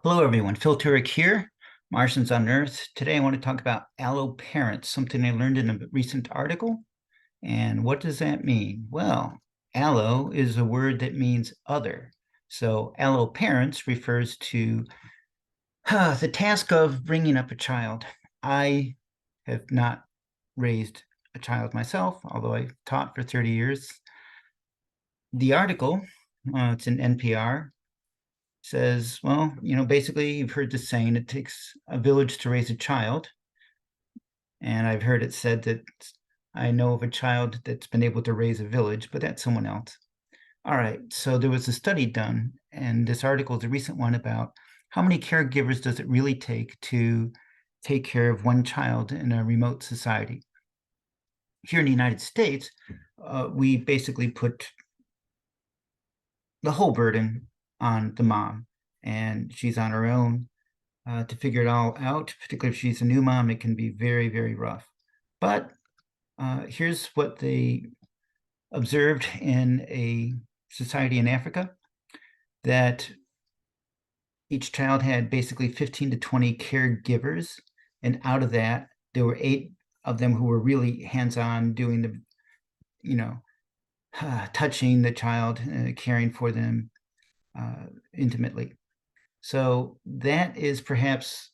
Hello, everyone. Phil Turek here, Martians on Earth. Today, I want to talk about alloparents, something I learned in a recent article. And what does that mean? Well, allo is a word that means other. So, alloparents refers to the task of bringing up a child. I have not raised a child myself, although I taught for 30 years. The article, it's in NPR, says, well, basically, you've heard the saying, it takes a village to raise a child. And I've heard it said that I know of a child that's been able to raise a village, but that's someone else. All right. So there was a study done, and this article is a recent one about how many caregivers does it really take to take care of one child in a remote society. Here in the United States, we basically put the whole burden on the mom, and she's on her own to figure it all out. Particularly if she's a new mom, it can be very, very rough. But here's what they observed in a society in Africa, that each child had basically 15 to 20 caregivers. And out of that, there were 8 of them who were really hands-on doing the, touching the child, caring for them intimately. So that is perhaps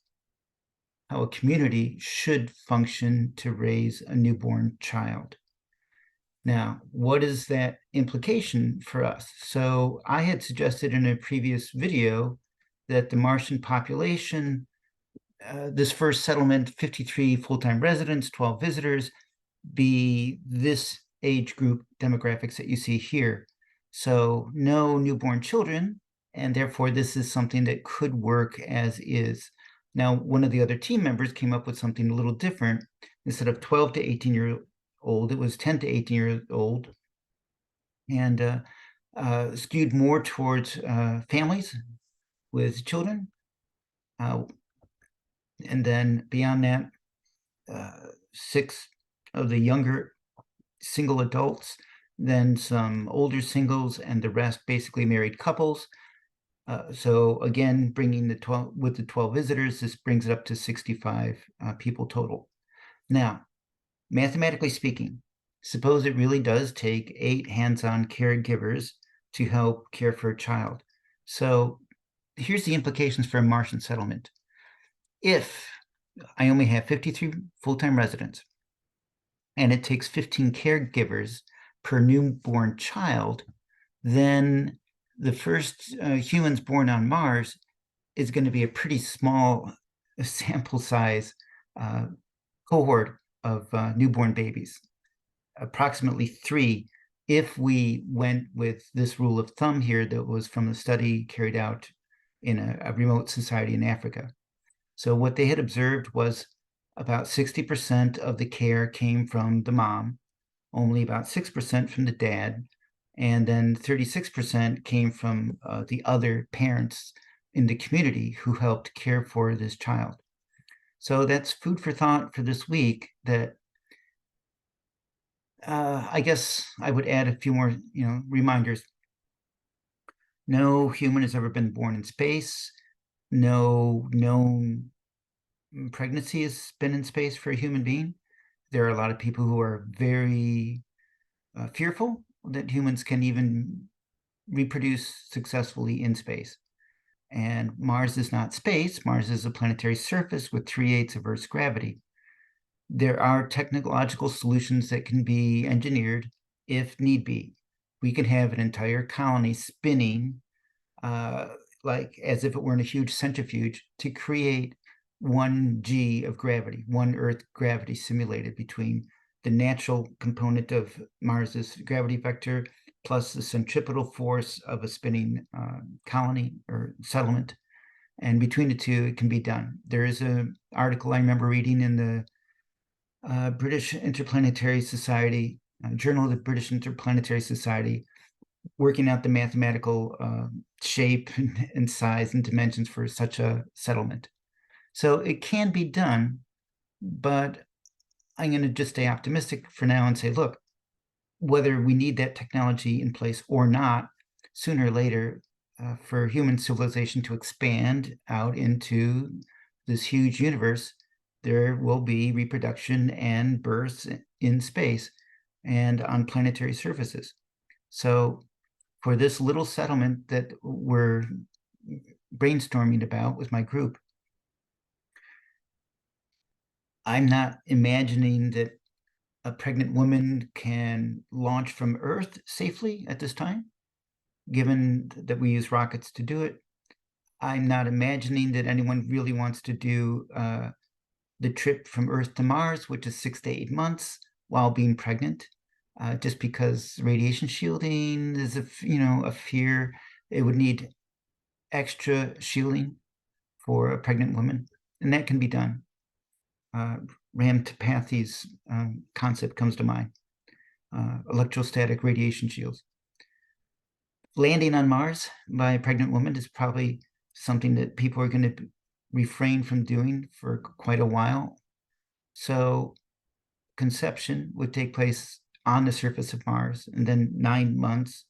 how a community should function to raise a newborn child. Now, what is that implication for us? So I had suggested in a previous video that the Martian population, this first settlement, 53 full-time residents, 12 visitors, be this age group demographics that you see here. So no newborn children, and therefore this is something that could work as is. Now, one of the other team members came up with something a little different. Instead of 12 to 18-year-old, it was 10 to 18-year-old, and skewed more towards families with children. And then beyond that, 6 of the younger single adults, then some older singles, and the rest basically married couples. So again, bringing the 12 visitors, this brings it up to 65 people total. Now, mathematically speaking, suppose it really does take 8 hands-on caregivers to help care for a child. So here's the implications for a Martian settlement. If I only have 53 full-time residents, and it takes 15 caregivers per newborn child, then the first humans born on Mars is going to be a pretty small sample size cohort of newborn babies, approximately 3, if we went with this rule of thumb here that was from a study carried out in a remote society in Africa. So what they had observed was about 60% of the care came from the mom, only about 6% from the dad, and then 36% came from the other parents in the community who helped care for this child. So that's food for thought for this week, that I guess I would add a few more, reminders. No human has ever been born in space. No known pregnancy has been in space for a human being. There are a lot of people who are very fearful that humans can even reproduce successfully in space. And Mars is not space. Mars is a planetary surface with 3/8 of Earth's gravity. There are technological solutions that can be engineered if need be. We can have an entire colony spinning like as if it were in a huge centrifuge to create 1 g of gravity, 1 Earth gravity simulated between the natural component of Mars's gravity vector plus the centripetal force of a spinning colony or settlement. And between the two, it can be done. There is an article I remember reading in the British Interplanetary Society, Journal of the British Interplanetary Society, working out the mathematical shape and size and dimensions for such a settlement. So it can be done, but I'm going to just stay optimistic for now and say, look, whether we need that technology in place or not, sooner or later, for human civilization to expand out into this huge universe, there will be reproduction and births in space and on planetary surfaces. So for this little settlement that we're brainstorming about with my group, I'm not imagining that a pregnant woman can launch from Earth safely at this time, given that we use rockets to do it. I'm not imagining that anyone really wants to do the trip from Earth to Mars, which is 6 to 8 months, while being pregnant, just because radiation shielding is a fear. It would need extra shielding for a pregnant woman, and that can be done. Ramtapathy's concept comes to mind. Electrostatic radiation shields. Landing on Mars by a pregnant woman is probably something that people are going to refrain from doing for quite a while. So conception would take place on the surface of Mars, and then 9 months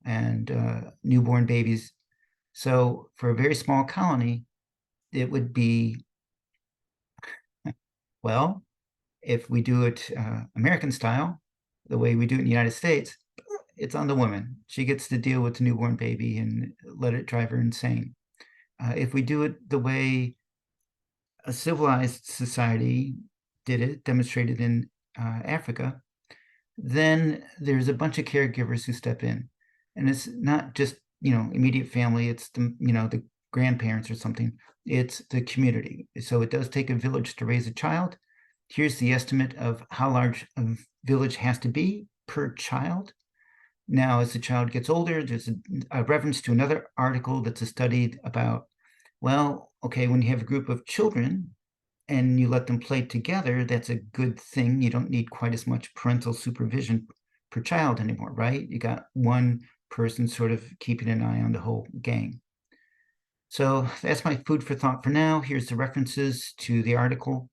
and newborn babies. So for a very small colony, it would be, well, if we do it American style, the way we do it in the United States, it's on the woman. She gets to deal with the newborn baby and let it drive her insane. If we do it the way a civilized society did it, demonstrated in Africa, then there's a bunch of caregivers who step in. And it's not just, immediate family, it's the grandparents or something. It's the community. So it does take a village to raise a child. Here's the estimate of how large a village has to be per child. Now, as the child gets older, there's a reference to another article that's studied about, well, okay, when you have a group of children and you let them play together, that's a good thing. You don't need quite as much parental supervision per child anymore, right? You got one person sort of keeping an eye on the whole gang. So that's my food for thought for now. Here's the references to the article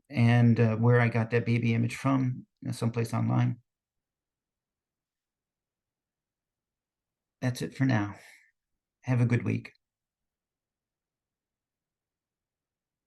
and where I got that baby image from, someplace online. That's it for now. Have a good week.